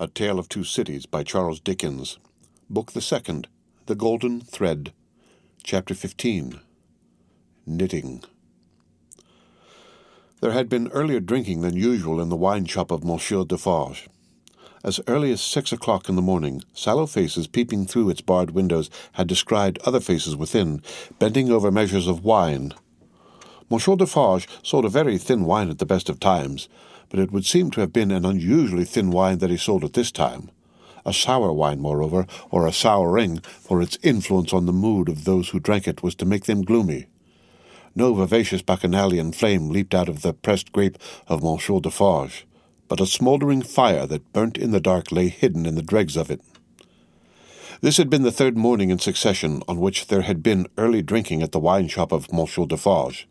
A Tale of Two Cities by Charles Dickens. Book the Second, The Golden Thread. Chapter 15. Knitting. There had been earlier drinking than usual in the wine-shop of Monsieur Defarge. As early as 6 o'clock in the morning, sallow faces peeping through its barred windows had descried other faces within, bending over measures of wine. Monsieur Defarge sold a very thin wine at the best of times, but it would seem to have been an unusually thin wine that he sold at this time. A sour wine, moreover, or a souring, for its influence on the mood of those who drank it was to make them gloomy. No vivacious bacchanalian flame leaped out of the pressed grape of Monsieur Defarge, but a smouldering fire that burnt in the dark lay hidden in the dregs of it. This had been the third morning in succession on which there had been early drinking at the wine-shop of Monsieur Defarge.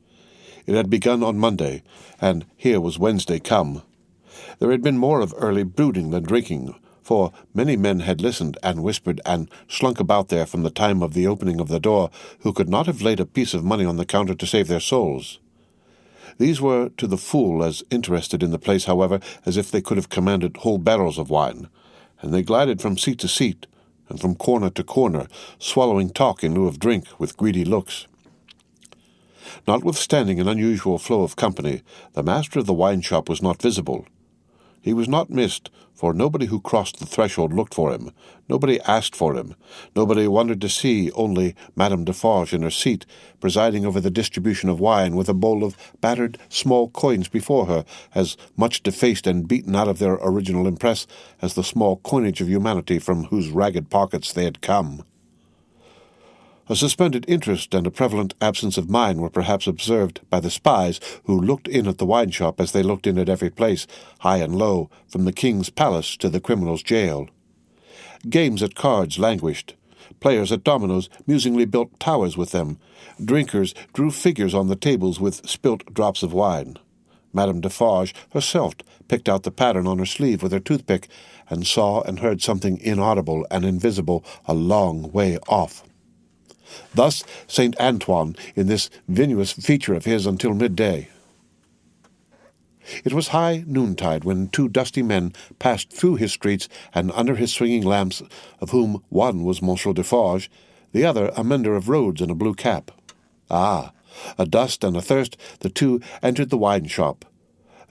It had begun on Monday, and here was Wednesday come. There had been more of early brooding than drinking, for many men had listened and whispered and slunk about there from the time of the opening of the door, who could not have laid a piece of money on the counter to save their souls. These were to the full as interested in the place, however, as if they could have commanded whole barrels of wine, and they glided from seat to seat, and from corner to corner, swallowing talk in lieu of drink with greedy looks. Notwithstanding an unusual flow of company, the master of the wine-shop was not visible. He was not missed, for nobody who crossed the threshold looked for him, nobody asked for him, nobody wondered to see only Madame Defarge in her seat, presiding over the distribution of wine with a bowl of battered small coins before her, as much defaced and beaten out of their original impress as the small coinage of humanity from whose ragged pockets they had come. A suspended interest and a prevalent absence of mind were perhaps observed by the spies who looked in at the wine-shop as they looked in at every place, high and low, from the king's palace to the criminal's jail. Games at cards languished. Players at dominoes musingly built towers with them. Drinkers drew figures on the tables with spilt drops of wine. Madame Defarge herself picked out the pattern on her sleeve with her toothpick, and saw and heard something inaudible and invisible a long way off. Thus St. Antoine in this vinous feature of his until midday. It was high noontide when two dusty men passed through his streets and under his swinging lamps, of whom one was Monsieur Defarge, the other a mender of roads in a blue cap. Adust and athirst, the two entered the wine-shop.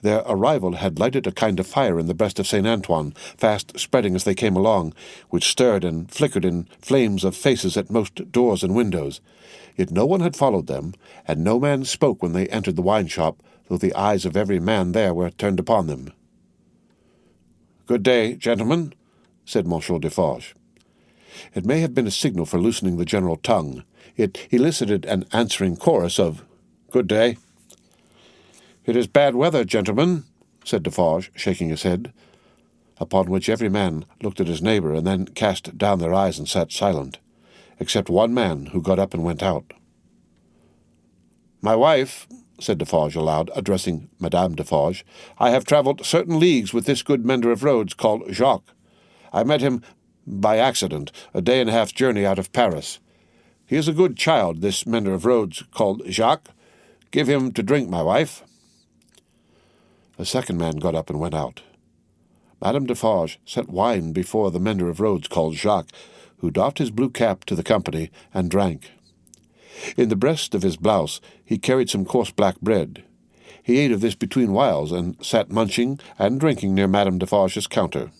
Their arrival had lighted a kind of fire in the breast of St. Antoine, fast spreading as they came along, which stirred and flickered in flames of faces at most doors and windows. Yet no one had followed them, and no man spoke when they entered the wine-shop, though the eyes of every man there were turned upon them. "Good day, gentlemen," said Monsieur Defarge. It may have been a signal for loosening the general tongue. It elicited an answering chorus of "Good day." "It is bad weather, gentlemen," said Defarge, shaking his head, upon which every man looked at his neighbour and then cast down their eyes and sat silent, except one man who got up and went out. "My wife," said Defarge aloud, addressing Madame Defarge, "I have travelled certain leagues with this good mender of roads called Jacques. I met him by accident, a day and a half's journey out of Paris. He is a good child, this mender of roads called Jacques. Give him to drink, my wife." A second man got up and went out. Madame Defarge set wine before the mender of roads called Jacques, who doffed his blue cap to the company and drank. In the breast of his blouse he carried some coarse black bread. He ate of this between whiles, and sat munching and drinking near Madame Defarge's counter.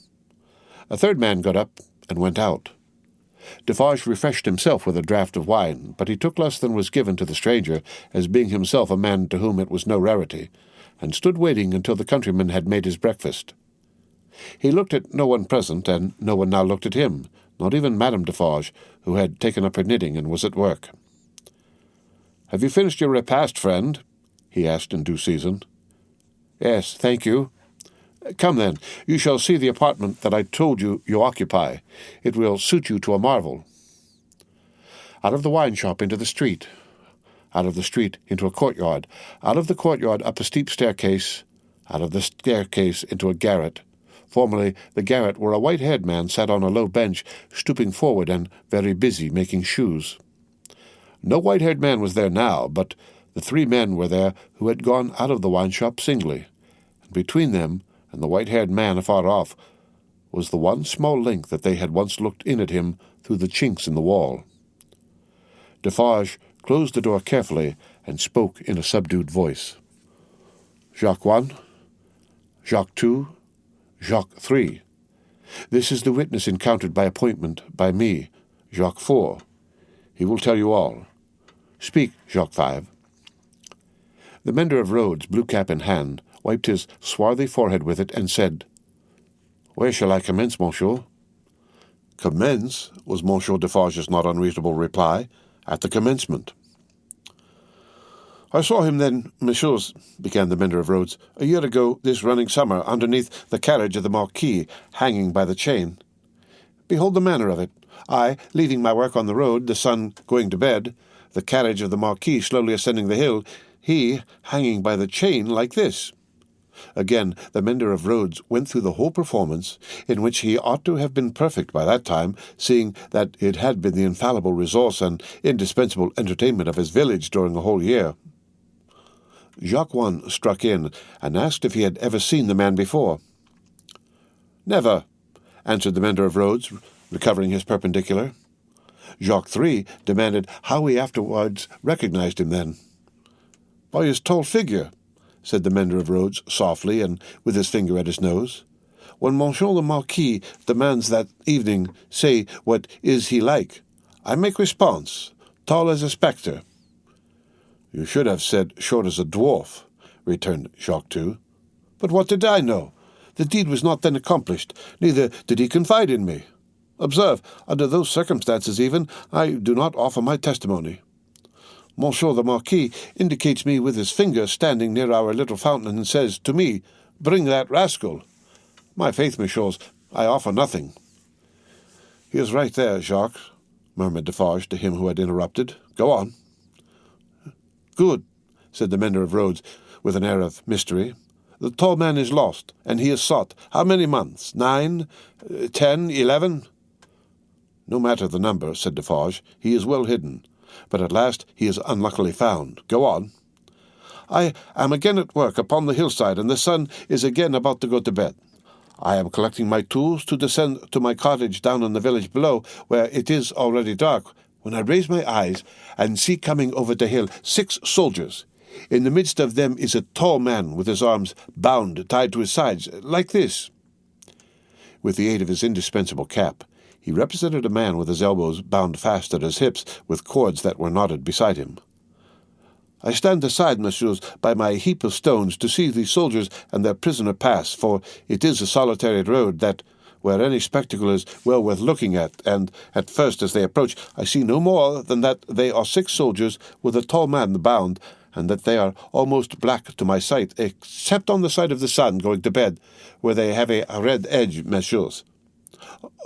A third man got up and went out. Defarge refreshed himself with a draught of wine, but he took less than was given to the stranger, as being himself a man to whom it was no rarity, and stood waiting until the countryman had made his breakfast. He looked at no one present, and no one now looked at him, not even Madame Defarge, who had taken up her knitting and was at work. "Have you finished your repast, friend?" he asked in due season. "Yes, thank you." "Come, then, you shall see the apartment that I told you occupy. It will suit you to a marvel." Out of the wine-shop into the street, out of the street into a courtyard, out of the courtyard up a steep staircase, out of the staircase into a garret. Formerly the garret where a white-haired man sat on a low bench, stooping forward and very busy making shoes. No white-haired man was there now, but the three men were there who had gone out of the wine-shop singly, and between them and the white-haired man afar off was the one small link that they had once looked in at him through the chinks in the wall. Defarge closed the door carefully and spoke in a subdued voice. "Jacques 1, Jacques 2, Jacques 3. This is the witness encountered by appointment by me, Jacques 4. He will tell you all. Speak, Jacques 5. The mender of roads, blue cap in hand, wiped his swarthy forehead with it and said, "Where shall I commence, monsieur?" "Commence," was Monsieur Defarge's not unreasonable reply, "at the commencement." "I saw him then, messieurs," began the mender of roads, "a year ago this running summer, underneath the carriage of the Marquis, hanging by the chain. Behold the manner of it. I, leaving my work on the road, the sun going to bed, the carriage of the Marquis slowly ascending the hill, he hanging by the chain like this." Again, the mender of roads went through the whole performance, in which he ought to have been perfect by that time, seeing that it had been the infallible resource and indispensable entertainment of his village during a whole year. Jacques 1 struck in, and asked if he had ever seen the man before. "Never," answered the mender of roads, recovering his perpendicular. Jacques 3 demanded how he afterwards recognized him then. "By his tall figure," said the mender of roads softly and with his finger at his nose. "When Monsieur the Marquis demands that evening, say, what is he like? I make response, tall as a spectre." "You should have said short as a dwarf," returned Jacques 2. "But what did I know? The deed was not then accomplished, neither did he confide in me. Observe, under those circumstances even, I do not offer my testimony. Monsieur the Marquis indicates me with his finger standing near our little fountain and says to me, 'Bring that rascal.' My faith, messieurs, I offer nothing." "He is right there, Jacques," murmured Defarge to him who had interrupted. "Go on." "Good," said the mender of roads, with an air of mystery. "The tall man is lost, and he is sought. How many months? 9, 10, 11? "No matter the number," said Defarge. "He is well hidden. But at last he is unluckily found. Go on." "I am again at work upon the hillside, and the sun is again about to go to bed. I am collecting my tools to descend to my cottage down in the village below, where it is already dark, when I raise my eyes and see coming over the hill 6 soldiers. In the midst of them is a tall man with his arms bound, tied to his sides, like this." With the aid of his indispensable cap, he represented a man with his elbows bound fast at his hips with cords that were knotted beside him. "I stand aside, messieurs, by my heap of stones to see the soldiers and their prisoner pass, for it is a solitary road that, where any spectacle is well worth looking at, and at first as they approach I see no more than that they are 6 soldiers with a tall man bound, and that they are almost black to my sight, except on the side of the sun going to bed, where they have a red edge, messieurs.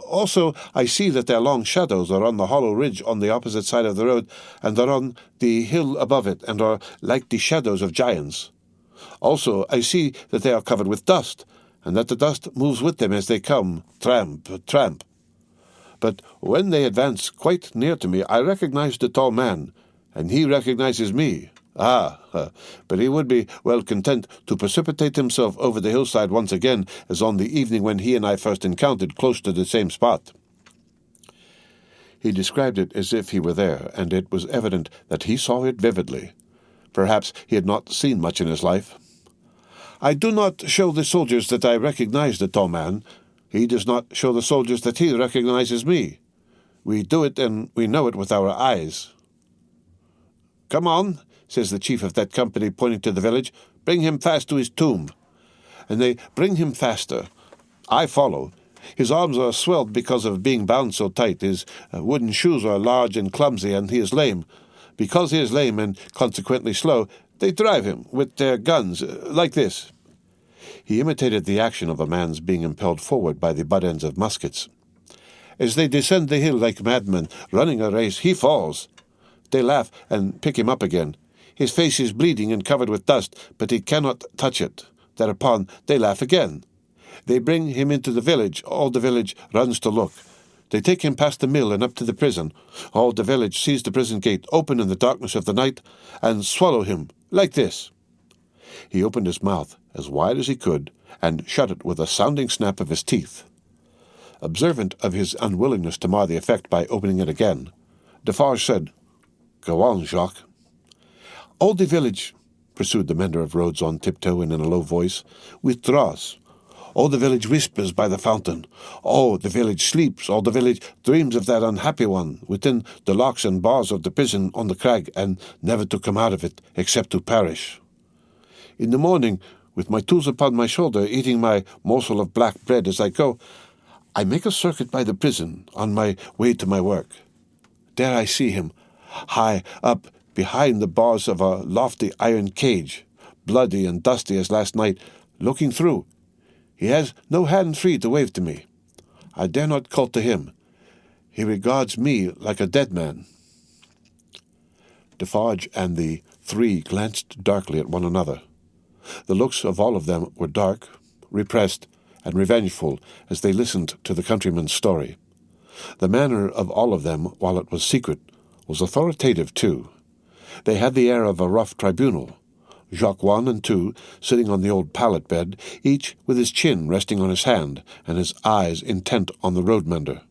Also, I see that their long shadows are on the hollow ridge on the opposite side of the road, and are on the hill above it, and are like the shadows of giants. Also, I see that they are covered with dust, and that the dust moves with them as they come, tramp, tramp. But when they advance quite near to me, I recognize the tall man, and he recognizes me. But he would be well content to precipitate himself over the hillside once again, as on the evening when he and I first encountered close to the same spot." He described it as if he were there, and it was evident that he saw it vividly. Perhaps he had not seen much in his life. "I do not show the soldiers that I recognize the tall man. He does not show the soldiers that he recognizes me. We do it, and we know it with our eyes." "Come on," says the chief of that company, pointing to the village. "Bring him fast to his tomb." And they bring him faster. I follow. His arms are swelled because of being bound so tight. His wooden shoes are large and clumsy, and he is lame. Because he is lame and consequently slow, they drive him with their guns, like this." He imitated the action of a man's being impelled forward by the butt ends of muskets. "As they descend the hill like madmen, running a race, he falls. They laugh and pick him up again. His face is bleeding and covered with dust, but he cannot touch it. Thereupon they laugh again. They bring him into the village. All the village runs to look. They take him past the mill and up to the prison. All the village sees the prison gate open in the darkness of the night, and swallow him, like this." He opened his mouth as wide as he could, and shut it with a sounding snap of his teeth. Observant of his unwillingness to mar the effect by opening it again, Defarge said, "Go on, Jacques." "All the village," pursued the mender of roads on tiptoe and in a low voice, "withdraws. All the village whispers by the fountain. All the village sleeps. All the village dreams of that unhappy one within the locks and bars of the prison on the crag, and never to come out of it except to perish. In the morning, with my tools upon my shoulder, eating my morsel of black bread as I go, I make a circuit by the prison on my way to my work. There I see him, high up behind the bars of a lofty iron cage, bloody and dusty as last night, looking through. He has no hand free to wave to me. I dare not call to him. He regards me like a dead man." Defarge and the three glanced darkly at one another. The looks of all of them were dark, repressed, and revengeful as they listened to the countryman's story. The manner of all of them, while it was secret, was authoritative too. They had the air of a rough tribunal. Jacques 1 and 2 sitting on the old pallet bed, each with his chin resting on his hand and his eyes intent on the road-mender.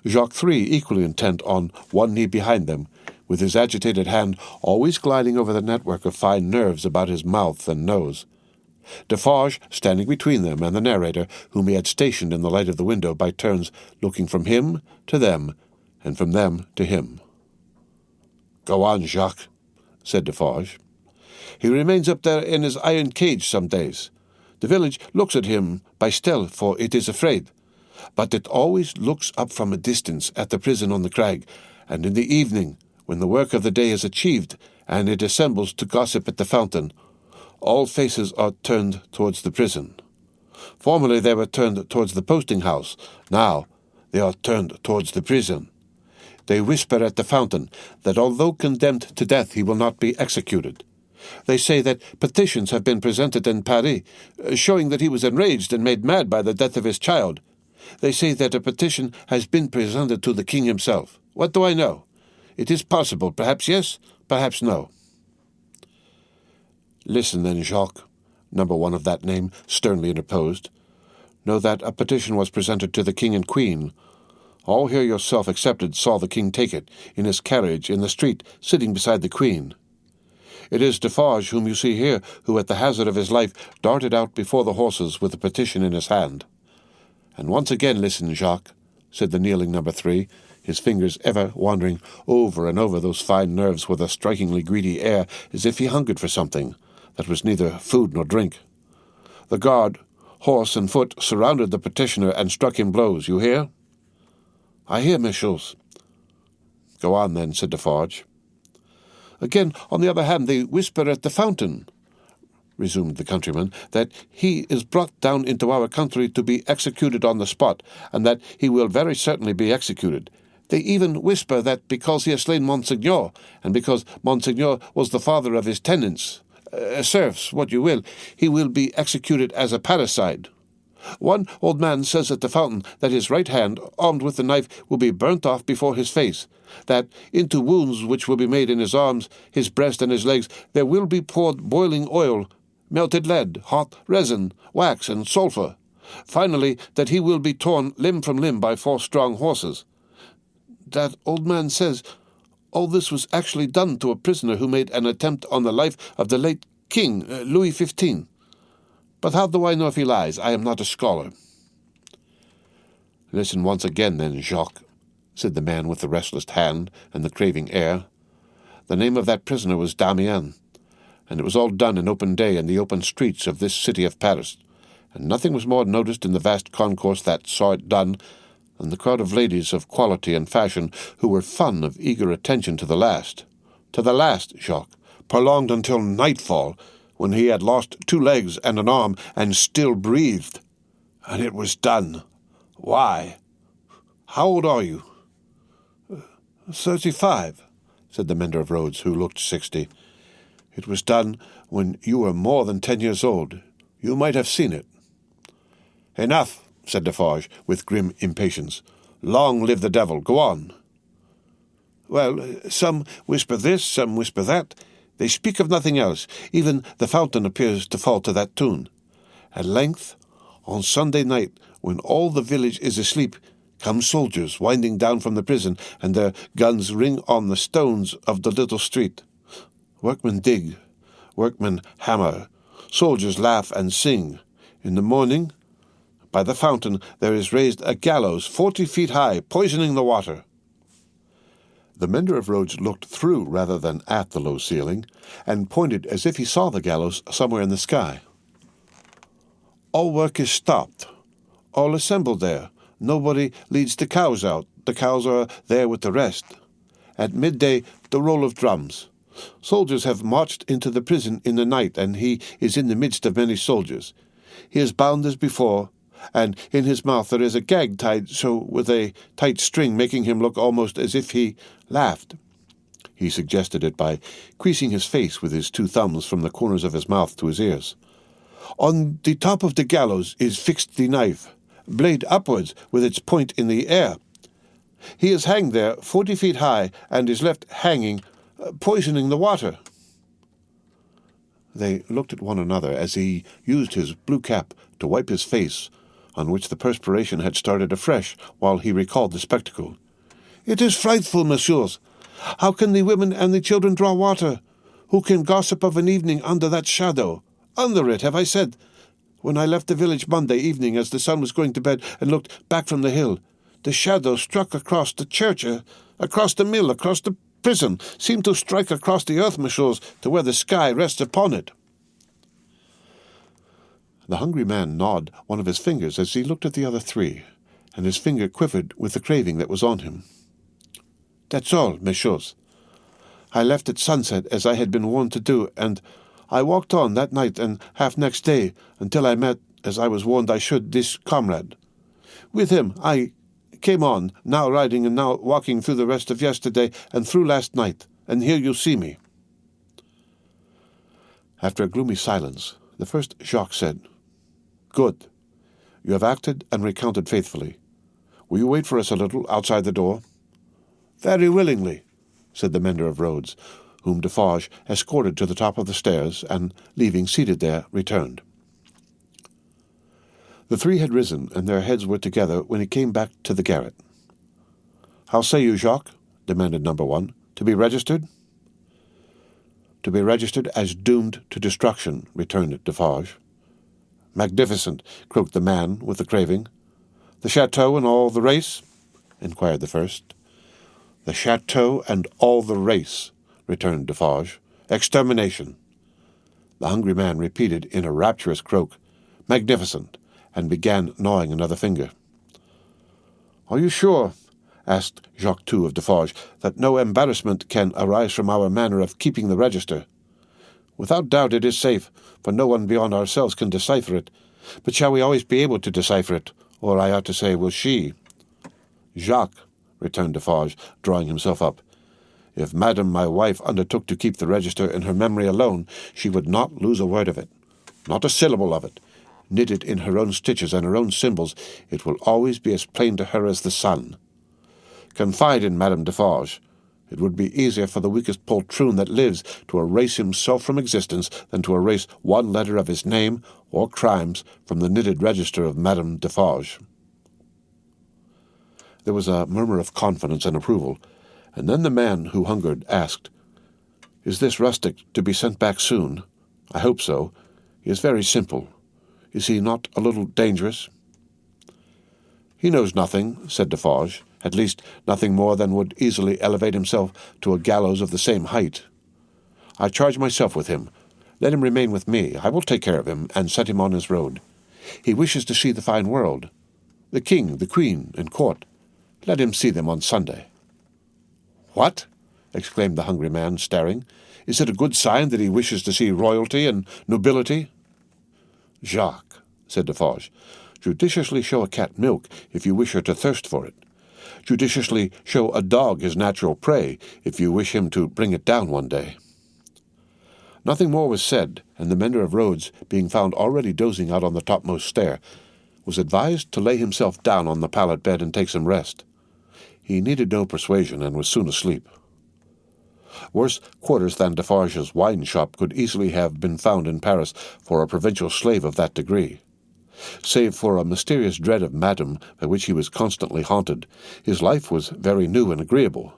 Jacques 3 equally intent on one knee behind them, with his agitated hand always gliding over the network of fine nerves about his mouth and nose. Defarge standing between them and the narrator, whom he had stationed in the light of the window by turns, looking from him to them, and from them to him. "Go on, Jacques," said Defarge. "He remains up there in his iron cage some days. The village looks at him by stealth, for it is afraid. But it always looks up from a distance at the prison on the crag, and in the evening, when the work of the day is achieved, and it assembles to gossip at the fountain, all faces are turned towards the prison. Formerly they were turned towards the posting-house. Now they are turned towards the prison. They whisper at the fountain that although condemned to death he will not be executed. They say that petitions have been presented in Paris, showing that he was enraged and made mad by the death of his child. They say that a petition has been presented to the king himself. What do I know? It is possible, perhaps yes, perhaps no." "Listen then, Jacques," number 1 of that name sternly interposed. "Know that a petition was presented to the king and queen. All here yourself excepted saw the king take it, in his carriage, in the street, sitting beside the queen. It is Defarge, whom you see here, who at the hazard of his life darted out before the horses with the petition in his hand. And once again listen, Jacques," said the kneeling number 3, his fingers ever wandering over and over those fine nerves with a strikingly greedy air, as if he hungered for something that was neither food nor drink. "The guard, horse and foot, surrounded the petitioner and struck him blows. You hear?" "I hear, messieurs." "Go on, then," said Defarge. "Again, on the other hand, they whisper at the fountain," resumed the countryman, "that he is brought down into our country to be executed on the spot, and that he will very certainly be executed. They even whisper that because he has slain Monseigneur, and because Monseigneur was the father of his tenants, serfs, what you will, he will be executed as a parricide. One old man says at the fountain that his right hand, armed with the knife, will be burnt off before his face, that into wounds which will be made in his arms, his breast, and his legs, there will be poured boiling oil, melted lead, hot resin, wax, and sulphur. Finally, that he will be torn limb from limb by 4 strong horses. That old man says all this was actually done to a prisoner who made an attempt on the life of the late King, Louis XV. But how do I know if he lies? I am not a scholar." "Listen once again, then, Jacques," said the man with the restless hand and the craving air. "The name of that prisoner was Damien, and it was all done in open day in the open streets of this city of Paris, and nothing was more noticed in the vast concourse that saw it done than the crowd of ladies of quality and fashion who were fun of eager attention to the last. To the last, Jacques, prolonged until nightfall, when he had lost 2 legs and an arm and still breathed. And it was done. Why? How old are you?" 35, said the mender of roads, who looked 60. "It was done when you were more than 10 years old. You might have seen it." "Enough," said Defarge, with grim impatience. "Long live the devil. Go on." "Well, some whisper this, some whisper that. They speak of nothing else. Even the fountain appears to fall to that tune. At length, on Sunday night, when all the village is asleep, come soldiers winding down from the prison, and their guns ring on the stones of the little street. Workmen dig, workmen hammer, soldiers laugh and sing. In the morning, by the fountain, there is raised a gallows 40 feet high, poisoning the water." The mender of roads looked through rather than at the low ceiling, and pointed as if he saw the gallows somewhere in the sky. "All work is stopped. All assembled there. Nobody leads the cows out. The cows are there with the rest. At midday, the roll of drums. Soldiers have marched into the prison in the night, and he is in the midst of many soldiers. He is bound as before, and in his mouth there is a gag tied so with a tight string, making him look almost as if he laughed." He suggested it by creasing his face with his 2 thumbs from the corners of his mouth to his ears. "On the top of the gallows is fixed the knife, blade upwards with its point in the air. He is hanged there 40 feet high, and is left hanging, poisoning the water." They looked at one another as he used his blue cap to wipe his face, on which the perspiration had started afresh while he recalled the spectacle. "It is frightful, messieurs. How can the women and the children draw water? Who can gossip of an evening under that shadow? Under it, have I said? When I left the village Monday evening as the sun was going to bed and looked back from the hill, the shadow struck across the church, across the mill, across the prison, seemed to strike across the earth, messieurs, to where the sky rests upon it." The hungry man gnawed one of his fingers as he looked at the other 3, and his finger quivered with the craving that was on him. "That's all, messieurs. I left at sunset as I had been warned to do, and I walked on that night and half next day until I met, as I was warned I should, this comrade. With him I came on, now riding and now walking through the rest of yesterday and through last night, and here you see me." After a gloomy silence, the first Jacques said, "Good. You have acted and recounted faithfully. Will you wait for us a little outside the door?" "Very willingly," said the mender of roads, whom Defarge escorted to the top of the stairs, and, leaving seated there, returned. The 3 had risen, and their heads were together when he came back to the garret. "How say you, Jacques?" demanded number 1. "To be registered?" "To be registered as doomed to destruction," returned Defarge. "Magnificent," croaked the man with the craving. "The chateau and all the race?" inquired the first. "The chateau and all the race," returned Defarge. "Extermination." The hungry man repeated in a rapturous croak, "Magnificent," and began gnawing another finger. "Are you sure," asked Jacques II of Defarge, "that no embarrassment can arise from our manner of keeping the register?" "Without doubt it is safe, for no one beyond ourselves can decipher it. But shall we always be able to decipher it? Or I ought to say, will she?" "Jacques," returned Defarge, drawing himself up, "if Madame my wife undertook to keep the register in her memory alone, she would not lose a word of it, not a syllable of it. Knitted in her own stitches and her own symbols, it will always be as plain to her as the sun. Confide in Madame Defarge. It would be easier for the weakest poltroon that lives to erase himself from existence than to erase one letter of his name or crimes from the knitted register of Madame Defarge." There was a murmur of confidence and approval, and then the man who hungered asked, "Is this rustic to be sent back soon?" "I hope so. He is very simple. Is he not a little dangerous?" "He knows nothing," said Defarge, "at least nothing more than would easily elevate himself to a gallows of the same height. I charge myself with him. Let him remain with me. I will take care of him, and set him on his road. He wishes to see the fine world, the king, the queen, and court. Let him see them on Sunday." "What?" exclaimed the hungry man, staring. "Is it a good sign that he wishes to see royalty and nobility?" "Jacques," said Defarge, "judiciously show a cat milk if you wish her to thirst for it. Judiciously show a dog his natural prey if you wish him to bring it down one day." Nothing more was said, and the mender of roads, being found already dozing out on the topmost stair, was advised to lay himself down on the pallet bed and take some rest. He needed no persuasion, and was soon asleep. Worse quarters than Defarge's wine-shop could easily have been found in Paris for a provincial slave of that degree. Save for a mysterious dread of Madame by which he was constantly haunted, his life was very new and agreeable.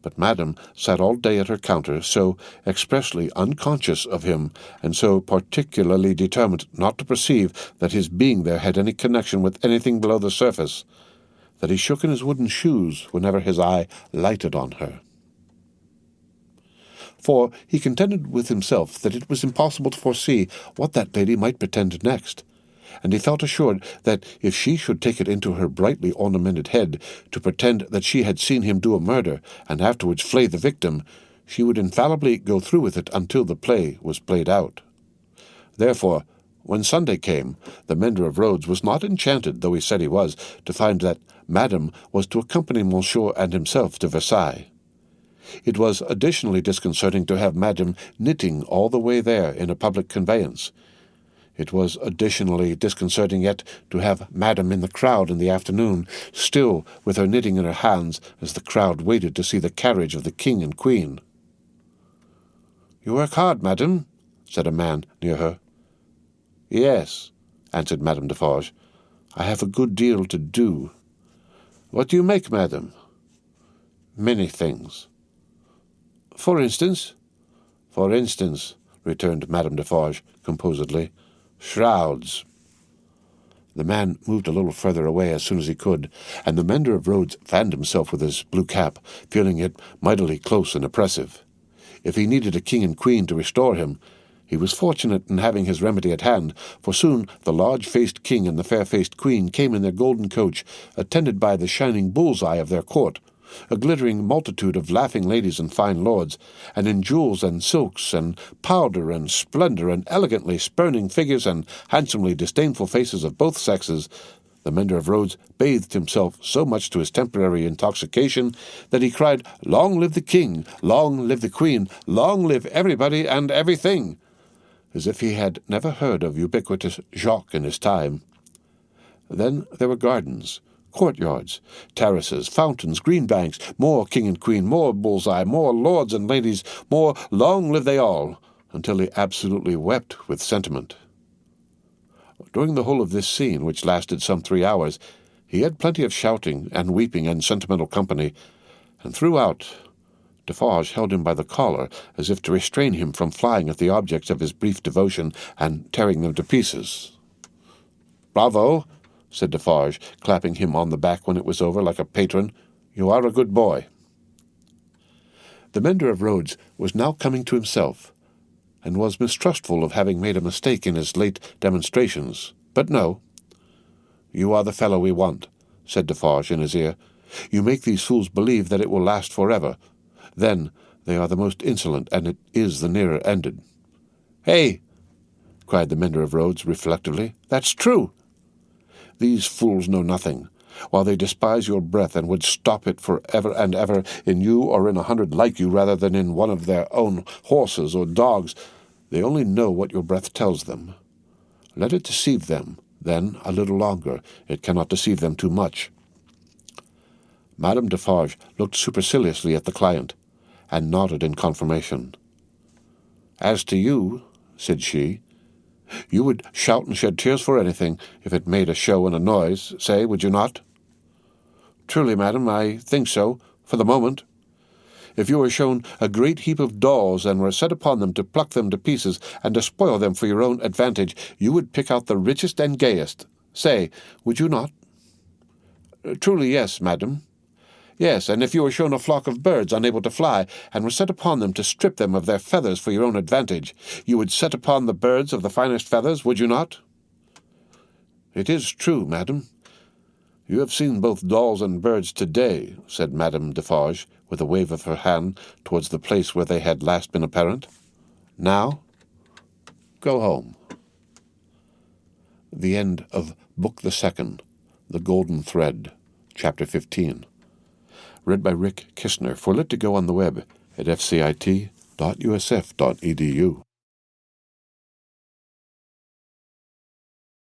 But Madame sat all day at her counter, so expressly unconscious of him, and so particularly determined not to perceive that his being there had any connection with anything below the surface, that he shook in his wooden shoes whenever his eye lighted on her. For he contended with himself that it was impossible to foresee what that lady might pretend next, and he felt assured that if she should take it into her brightly ornamented head to pretend that she had seen him do a murder, and afterwards flay the victim, she would infallibly go through with it until the play was played out. Therefore, when Sunday came, the mender of roads was not enchanted, though he said he was, to find that Madame was to accompany Monsieur and himself to Versailles. It was additionally disconcerting to have Madame knitting all the way there in a public conveyance. It was additionally disconcerting yet to have Madame in the crowd in the afternoon, still with her knitting in her hands, as the crowd waited to see the carriage of the King and Queen. "You work hard, Madame," said a man near her. "Yes," answered Madame Defarge. "I have a good deal to do." "What do you make, Madame?" "Many things." "For instance?" "For instance," returned Madame Defarge composedly, "shrouds." The man moved a little further away as soon as he could, and the mender of roads fanned himself with his blue cap, feeling it mightily close and oppressive. If he needed a king and queen to restore him, he was fortunate in having his remedy at hand, for soon the large-faced king and the fair-faced queen came in their golden coach, attended by the shining bull's-eye of their court, a glittering multitude of laughing ladies and fine lords, and in jewels and silks and powder and splendor and elegantly spurning figures and handsomely disdainful faces of both sexes, the mender of roads bathed himself so much to his temporary intoxication that he cried, "Long live the king! Long live the queen! Long live everybody and everything!" as if he had never heard of ubiquitous Jacques in his time. Then there were gardens, courtyards, terraces, fountains, green banks, more king and queen, more bull's-eye, more lords and ladies, more long live they all, until he absolutely wept with sentiment. During the whole of this scene, which lasted some 3 hours, he had plenty of shouting and weeping and sentimental company, and throughout Defarge held him by the collar as if to restrain him from flying at the objects of his brief devotion and tearing them to pieces. "Bravo!" said Defarge, clapping him on the back when it was over like a patron. "You are a good boy." The mender of roads was now coming to himself, and was mistrustful of having made a mistake in his late demonstrations. But no. "You are the fellow we want," said Defarge in his ear. "You make these fools believe that it will last forever. Then they are the most insolent, and it is the nearer ended." "Hey!" cried the mender of roads reflectively. "That's true." "These fools know nothing. While they despise your breath and would stop it for ever and ever in you or in 100 like you rather than in one of their own horses or dogs, they only know what your breath tells them. Let it deceive them, then, a little longer. It cannot deceive them too much." Madame Defarge looked superciliously at the client, and nodded in confirmation. "As to you," said she, "you would shout and shed tears for anything, if it made a show and a noise, say, would you not?" "Truly, madam, I think so, for the moment. If you were shown a great heap of dolls, and were set upon them to pluck them to pieces, and to spoil them for your own advantage, you would pick out the richest and gayest. Say, would you not?" "Truly, yes, madam." "Yes, and if you were shown a flock of birds unable to fly, and were set upon them to strip them of their feathers for your own advantage, you would set upon the birds of the finest feathers, would you not?" "It is true, madam." "You have seen both dolls and birds to-day," said Madame Defarge, with a wave of her hand towards the place where they had last been apparent. "Now, go home." The end of Book the Second, The Golden Thread, Chapter 15. Read by Rick Kistner for Lit2Go on the web at fcit.usf.edu.